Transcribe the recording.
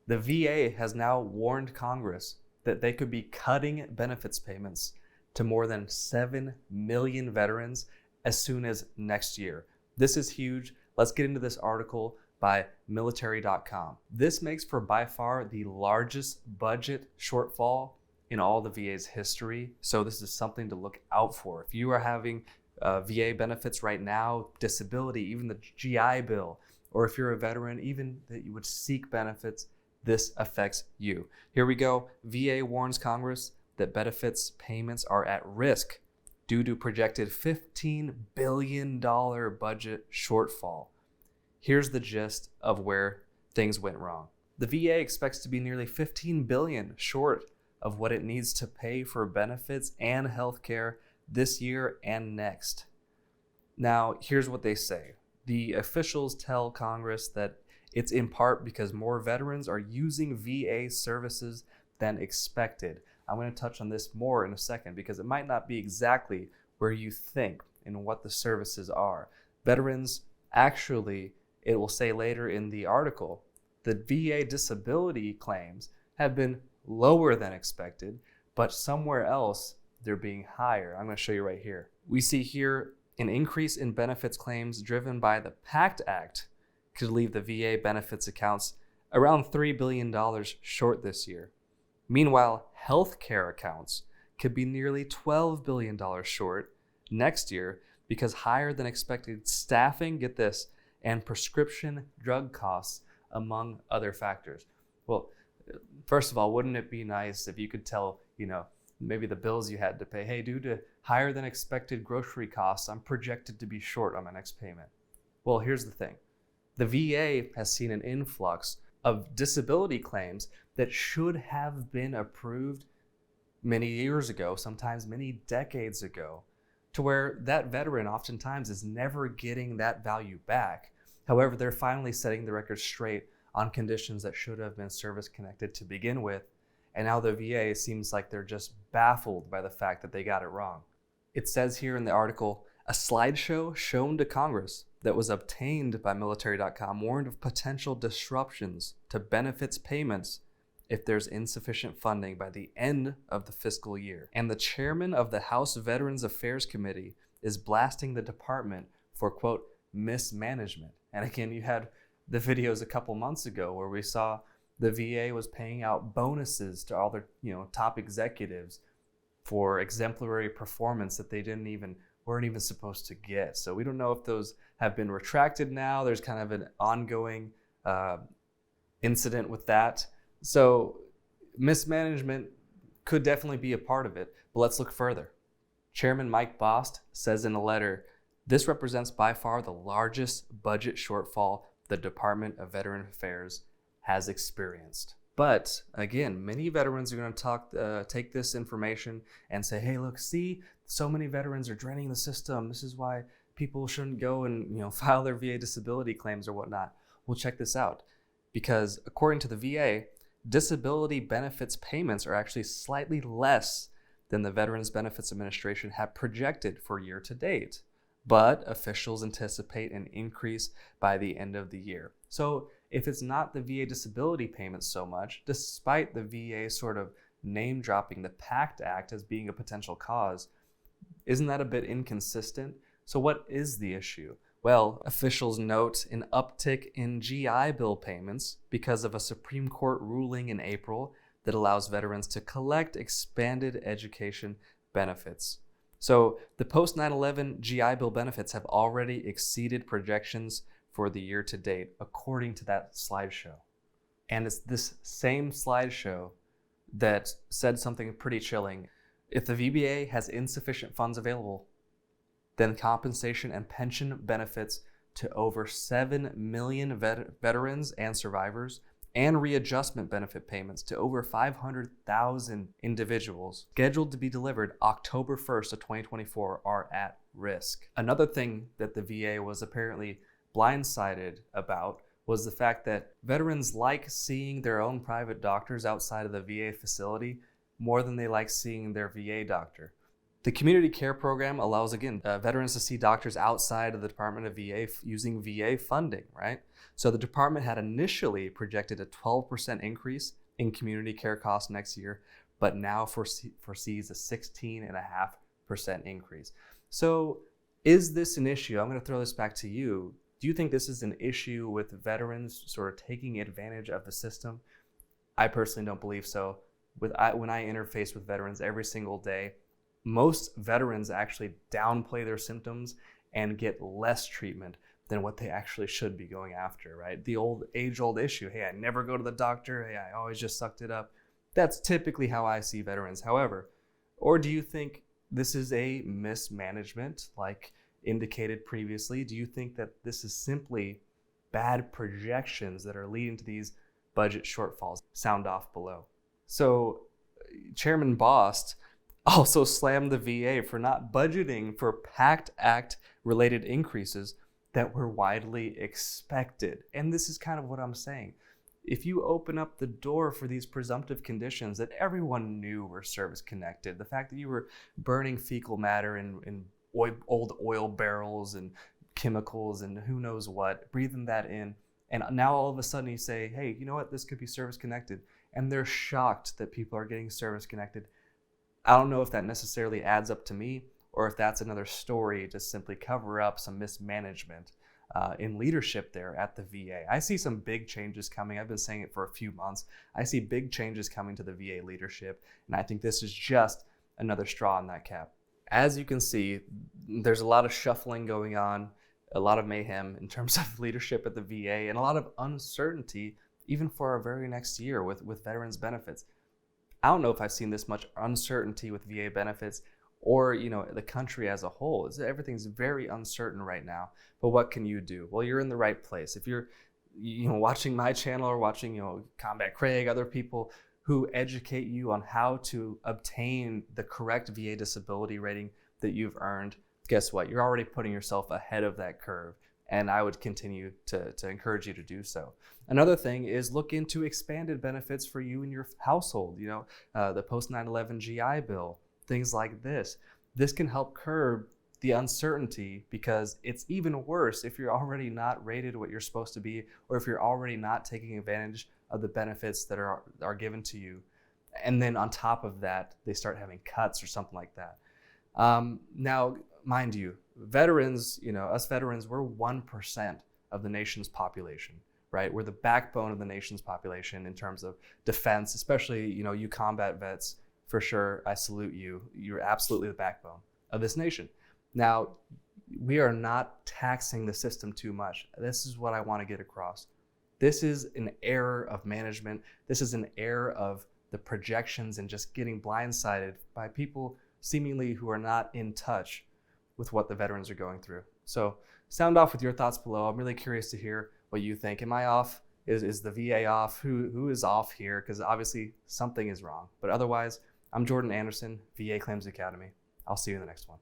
The VA has now warned Congress that they could be cutting benefits payments to more than 7 million veterans as soon as next year. This is huge. Let's get into this article by military.com. This makes for by far the largest budget shortfall in all the VA's history. So this is something to look out for. If you are having VA benefits right now, disability, even the GI Bill, or if you're a veteran, even that you would seek benefits, this affects you. Here we go. VA warns Congress that benefits payments are at risk due to projected $15 billion budget shortfall. Here's the gist of where things went wrong. The VA expects to be nearly $15 billion short of what it needs to pay for benefits and health care this year and next. Now, here's what they say. The officials tell Congress that it's in part because more veterans are using VA services than expected. I'm going to touch on this more in a second because it might not be exactly where you think and what the services are. Veterans actually, it will say later in the article, the VA disability claims have been lower than expected, but somewhere else they're being higher. I'm going to show you right here. We see here an increase in benefits claims driven by the PACT Act could leave the VA benefits accounts around $3 billion short this year. Meanwhile, healthcare accounts could be nearly $12 billion short next year because higher than expected staffing, get this, and prescription drug costs, among other factors. Well, first of all, wouldn't it be nice if you could tell, maybe the bills you had to pay, hey, due to higher than expected grocery costs, I'm projected to be short on my next payment. Well, here's the thing. The VA has seen an influx of disability claims that should have been approved many years ago, sometimes many decades ago, to where that veteran oftentimes is never getting that value back. However, they're finally setting the record straight on conditions that should have been service-connected to begin with, and now the VA seems like they're just baffled by the fact that they got it wrong. It says here in the article, a slideshow shown to Congress that was obtained by military.com warned of potential disruptions to benefits payments if there's insufficient funding by the end of the fiscal year. And the chairman of the House Veterans Affairs Committee is blasting the department for, quote, mismanagement. And again, you had the videos a couple months ago where we saw the VA was paying out bonuses to all their, top executives for exemplary performance that they weren't even supposed to get. So we don't know if those have been retracted now. There's kind of an ongoing incident with that. So mismanagement could definitely be a part of it, but let's look further. Chairman Mike Bost says in a letter, this represents by far the largest budget shortfall the Department of Veteran Affairs has experienced. But again, many veterans are going to take this information and say, hey, look, see, so many veterans are draining the system. This is why people shouldn't go and file their VA disability claims or whatnot. Well, check this out. Because according to the VA, disability benefits payments are actually slightly less than the Veterans Benefits Administration had projected for year to date. But officials anticipate an increase by the end of the year. So if it's not the VA disability payments so much, despite the VA sort of name dropping the PACT Act as being a potential cause, isn't that a bit inconsistent? So what is the issue? Well, officials note an uptick in GI Bill payments because of a Supreme Court ruling in April that allows veterans to collect expanded education benefits. So the post 9/11 GI Bill benefits have already exceeded projections for the year to date, according to that slideshow. And it's this same slideshow that said something pretty chilling. If the VBA has insufficient funds available, then compensation and pension benefits to over 7 million veterans and survivors, and readjustment benefit payments to over 500,000 individuals scheduled to be delivered October 1st of 2024 are at risk. Another thing that the VA was apparently blindsided about was the fact that veterans like seeing their own private doctors outside of the VA facility more than they like seeing their VA doctor. The community care program allows, again, veterans to see doctors outside of the Department of VA using VA funding, right? So the department had initially projected a 12% increase in community care costs next year, but now foresees a 16.5% increase. So is this an issue? I'm going to throw this back to you. Do you think this is an issue with veterans sort of taking advantage of the system? I personally don't believe so. When I interface with veterans every single day, most veterans actually downplay their symptoms and get less treatment than what they actually should be going after, right? The age-old issue, hey, I never go to the doctor, hey, I always just sucked it up. That's typically how I see veterans. However, or do you think this is a mismanagement like indicated previously? Do you think that this is simply bad projections that are leading to these budget shortfalls? Sound off below. So Chairman Bost also slammed the VA for not budgeting for PACT Act related increases that were widely expected. And this is kind of what I'm saying. If you open up the door for these presumptive conditions that everyone knew were service connected, the fact that you were burning fecal matter in old oil barrels and chemicals and who knows what, breathing that in, and now all of a sudden you say, hey, you know what, this could be service connected, and they're shocked that people are getting service connected. I don't know if that necessarily adds up to me, or if that's another story to simply cover up some mismanagement in leadership there at the VA. I see some big changes coming. I've been saying it for a few months. I see big changes coming to the VA leadership, and I think this is just another straw in that cap. As you can see, there's a lot of shuffling going on, a lot of mayhem in terms of leadership at the VA, and a lot of uncertainty even for our very next year with veterans benefits. I don't know if I've seen this much uncertainty with VA benefits or the country as a whole. Everything's very uncertain right now. But what can you do? Well, you're in the right place. If you're watching my channel or watching Combat Craig, other people who educate you on how to obtain the correct VA disability rating that you've earned, guess what? You're already putting yourself ahead of that curve. And I would continue to encourage you to do so. Another thing is look into expanded benefits for you and your household. The post 9/11 GI Bill, things like this. This can help curb the uncertainty, because it's even worse if you're already not rated what you're supposed to be, or if you're already not taking advantage of the benefits that are given to you. And then on top of that, they start having cuts or something like that. Now, mind you, veterans, us veterans, we're 1% of the nation's population, right? We're the backbone of the nation's population in terms of defense, especially, you combat vets, for sure. I salute you. You're absolutely the backbone of this nation. Now, we are not taxing the system too much. This is what I want to get across. This is an error of management. This is an error of the projections and just getting blindsided by people seemingly who are not in touch with what the veterans are going through. So sound off with your thoughts below. I'm really curious to hear what you think. Am I off? Is the VA off? Who is off here? Because obviously something is wrong. But otherwise, I'm Jordan Anderson, VA Claims Academy. I'll see you in the next one.